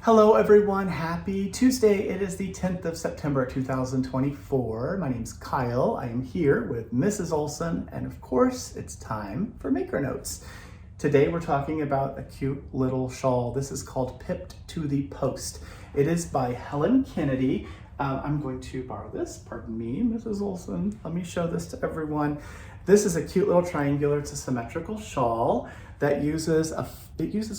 Hello everyone, happy Tuesday. It is the 10th of September 2024. My name's Kyle. I am here with Mrs. Olson, and of course it's time for Maker Notes. Today we're talking about a cute little shawl. This is called Pipped to the Post. It is by Helen Kennedy. I'm going to borrow this, pardon me, Mrs. Olson. Let me show this to everyone. This is a cute little triangular, it's a symmetrical shawl that uses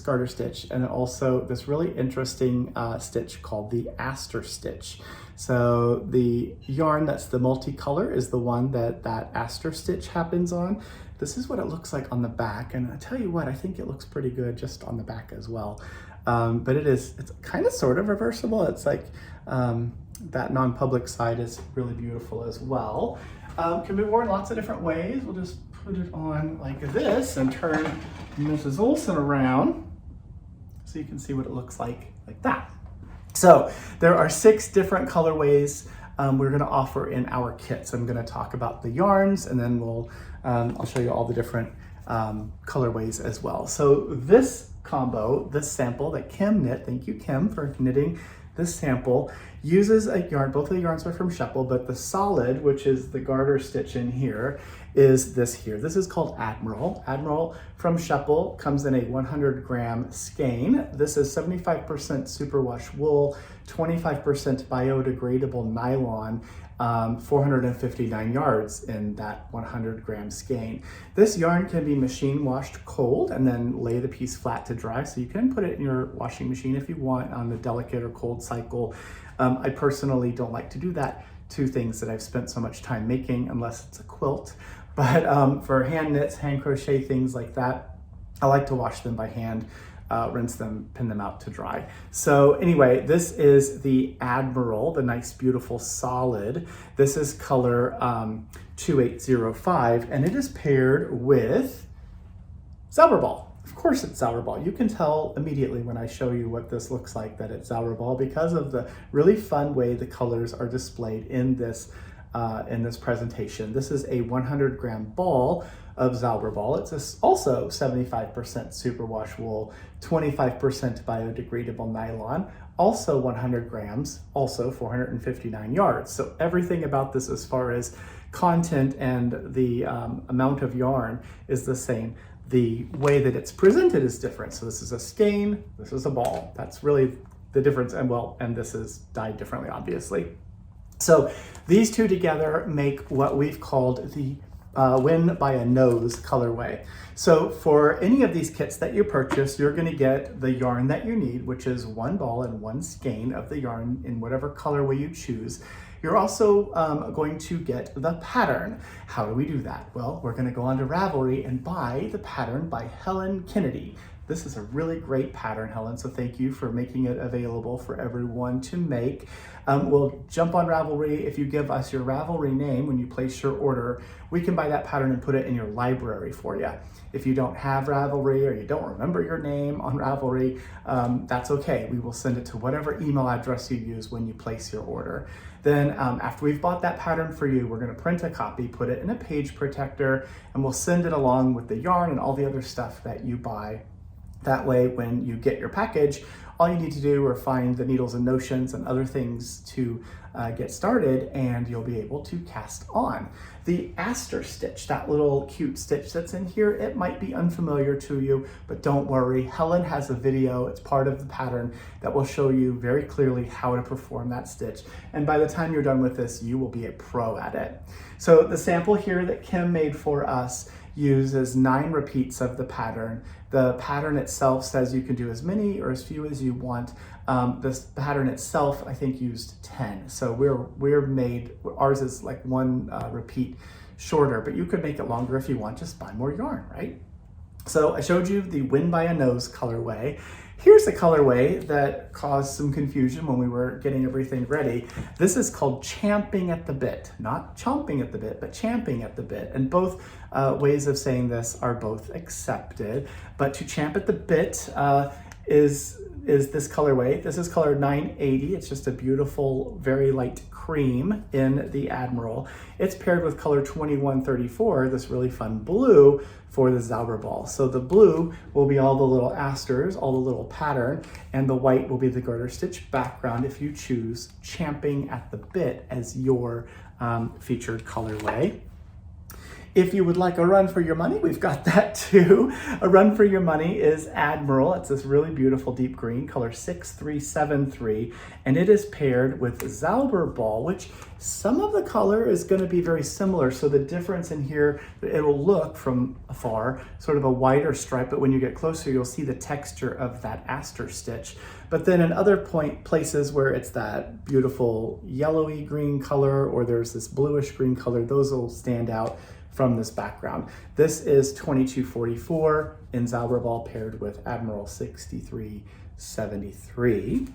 garter stitch and also this really interesting stitch called the aster stitch. So the yarn that's the multicolor is the one that aster stitch happens on. This is what it looks like on the back, and I tell you what, I think it looks pretty good just on the back as well. But it's kind of sort of reversible. It's like that non-public side is really beautiful as well. Can be worn lots of different ways. We'll just put it on like this and turn Mrs. Olson around so you can see what it looks like that. So there are 6 different colorways we're going to offer in our kits. I'm going to talk about the yarns, and then I'll show you all the different colorways as well. So this combo, this sample that Kim knit, thank you Kim for knitting this sample, uses a yarn. Both of the yarns are from shawl, but the solid, which is the garter stitch in here, is this here. This is called Admiral. Admiral from shawl comes in a 100-gram skein. This is 75% superwash wool, 25% biodegradable nylon, 459 yards in that 100-gram skein. This yarn can be machine washed cold and then lay the piece flat to dry, so you can put it in your washing machine if you want on the delicate or cold cycle. I personally don't like to do that to things that I've spent so much time making unless it's a quilt, but for hand knits, hand crochet, things like that, I like to wash them by hand. Rinse them, pin them out to dry. So anyway, this is the Admiral, the nice, beautiful solid. This is color 2805, and it is paired with Zauberball. Of course it's Zauberball. You can tell immediately when I show you what this looks like that it's Zauberball because of the really fun way the colors are displayed in this presentation. This is a 100-gram ball of Zauberball. It's also 75% superwash wool, 25% biodegradable nylon, also 100 grams, also 459 yards. So everything about this as far as content and the amount of yarn is the same. The way that it's presented is different. So this is a skein, this is a ball. That's really the difference, and this is dyed differently, obviously. So these two together make what we've called the win by a nose colorway. So for any of these kits that you purchase, you're going to get the yarn that you need, which is 1 ball and 1 skein of the yarn in whatever colorway you choose. You're also going to get the pattern. How do we do that? Well, we're going to go on to Ravelry and buy the pattern by Helen Kennedy. This is a really great pattern, Helen, so thank you for making it available for everyone to make. We'll jump on Ravelry. If you give us your Ravelry name when you place your order, we can buy that pattern and put it in your library for you. If you don't have Ravelry or you don't remember your name on Ravelry, that's okay. We will send it to whatever email address you use when you place your order. Then after we've bought that pattern for you, we're going to print a copy, put it in a page protector, and we'll send it along with the yarn and all the other stuff that you buy. That way, when you get your package, all you need to do are find the needles and notions and other things to get started, and you'll be able to cast on. The aster stitch, that little cute stitch that's in here, it might be unfamiliar to you, but don't worry. Helen has a video, it's part of the pattern, that will show you very clearly how to perform that stitch. And by the time you're done with this, you will be a pro at it. So the sample here that Kim made for us uses 9 repeats of the pattern. The pattern itself says you can do as many or as few as you want. This pattern itself, I think, used 10. So ours is like 1 repeat shorter, but you could make it longer if you want, just buy more yarn, right? So I showed you the Win by a Nose colorway. Here's the colorway that caused some confusion when we were getting everything ready. This is called Champing at the Bit, not chomping at the bit, but champing at the bit. And both ways of saying this are both accepted. But to champ at the bit is is this colorway. This is color 980. It's just a beautiful, very light cream in the Admiral. It's paired with color 2134, this really fun blue for the Zauberball. So the blue will be all the little asters, all the little pattern, and the white will be the garter stitch background if you choose Champing at the Bit as your featured colorway. If you would like a run for your money, we've got that too. A run for your money is Admiral. It's this really beautiful deep green, color 6373, and it is paired with Zauberball, which some of the color is going to be very similar. So the difference in here, it will look from afar sort of a wider stripe, but when you get closer, you'll see the texture of that aster stitch. But then in other places where it's that beautiful yellowy green color, or there's this bluish green color, those will stand out from this background. This is 2244 in Zauberball paired with Admiral 6373.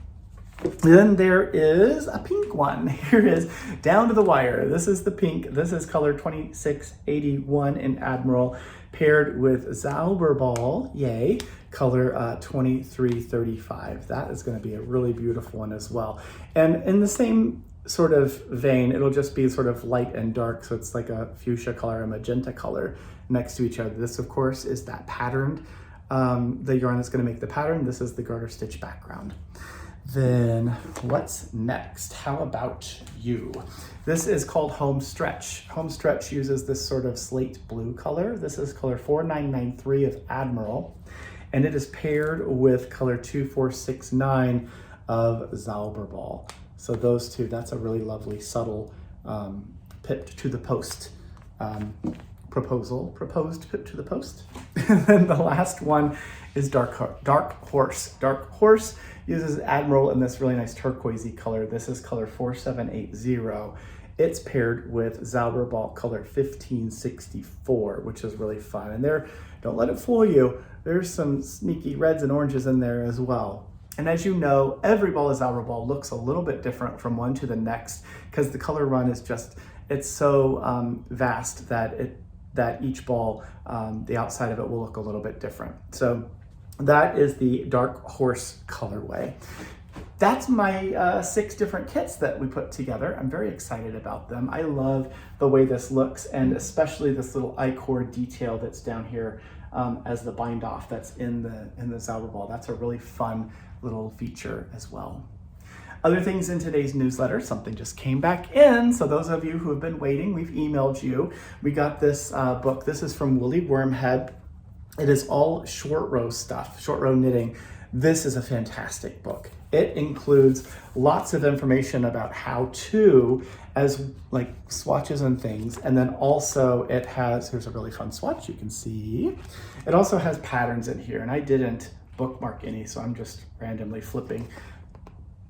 Then there is a pink one. Here is Down to the Wire. This is the pink. This is color 2681 in Admiral paired with Zauberball, yay, color 2335. That is going to be a really beautiful one as well. And in the same sort of vein, it'll just be sort of light and dark, so it's like a fuchsia color, a magenta color next to each other. This, of course, is that patterned, the yarn that's going to make the pattern. This is the garter stitch background. Then what's next? How about you? This is called Home Stretch. Home Stretch uses this sort of slate blue color. This is color 4993 of Admiral, and it is paired with color 2469 of Zauberball. So those two, that's a really lovely, subtle, pipped to the post proposed pip to the post. And then the last one is Dark Horse. Dark Horse uses Admiral in this really nice turquoisey color. This is color 4780. It's paired with Zauberball color 1564, which is really fun. And there, don't let it fool you, there's some sneaky reds and oranges in there as well. And as you know, every ball of Zauberball looks a little bit different from one to the next because the color run is just, it's so vast that each ball, the outside of it will look a little bit different. So that is the Dark Horse colorway. That's my 6 different kits that we put together. I'm very excited about them. I love the way this looks, and especially this little I-cord detail that's down here as the bind off that's in the Zauberball. That's a really fun little feature as well. Other things in today's newsletter, something just came back in. So those of you who have been waiting, we've emailed you. We got this book. This is from Woolly Wormhead. It is all short row stuff, short row knitting. This is a fantastic book. It includes lots of information about how to, as like swatches and things. And then also it has, here's a really fun swatch you can see. It also has patterns in here, and I didn't bookmark any, so I'm just randomly flipping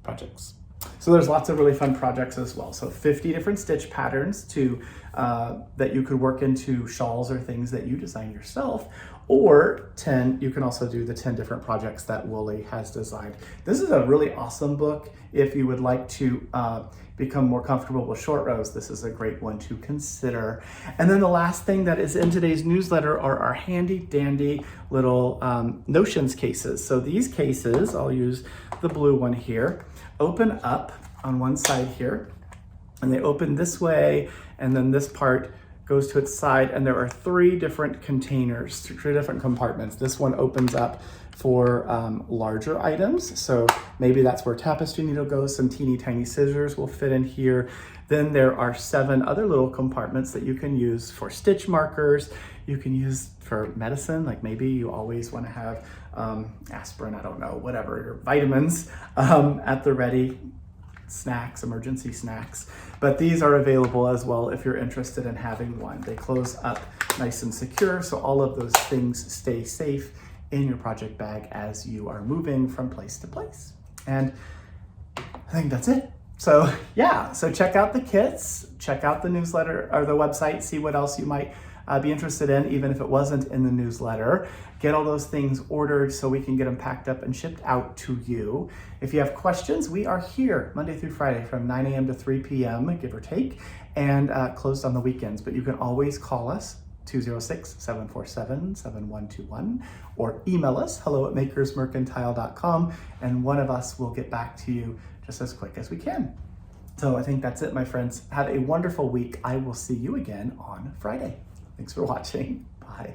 projects. So there's lots of really fun projects as well. So 50 different stitch patterns to that you could work into shawls or things that you design yourself, or 10, you can also do the 10 different projects that Woolly has designed. This is a really awesome book. If you would like to become more comfortable with short rows, this is a great one to consider. And then the last thing that is in today's newsletter are our handy dandy little notions cases. So these cases, I'll use the blue one here, open up on one side here, and they open this way, and then this part goes to its side, and there are 3 different containers, 3 different compartments. This one opens up for larger items, so maybe that's where tapestry needle goes. Some teeny tiny scissors will fit in here. Then there are 7 other little compartments that you can use for stitch markers. You can use for medicine, like maybe you always want to have aspirin, I don't know, whatever, your vitamins at the ready. Snacks, emergency snacks, but these are available as well if you're interested in having one. They close up nice and secure, so all of those things stay safe in your project bag as you are moving from place to place. And I think that's it. So yeah, so check out the kits, check out the newsletter or the website, see what else you might be interested in, even if it wasn't in the newsletter. Get all those things ordered so we can get them packed up and shipped out to you. If you have questions, we are here Monday through Friday from 9 a.m. to 3 p.m., give or take, and closed on the weekends. But you can always call us 206-747-7121, or email us, hello@makersmercantile.com, and one of us will get back to you just as quick as we can. So I think that's it, my friends. Have a wonderful week. I will see you again on Friday. Thanks for watching. Bye.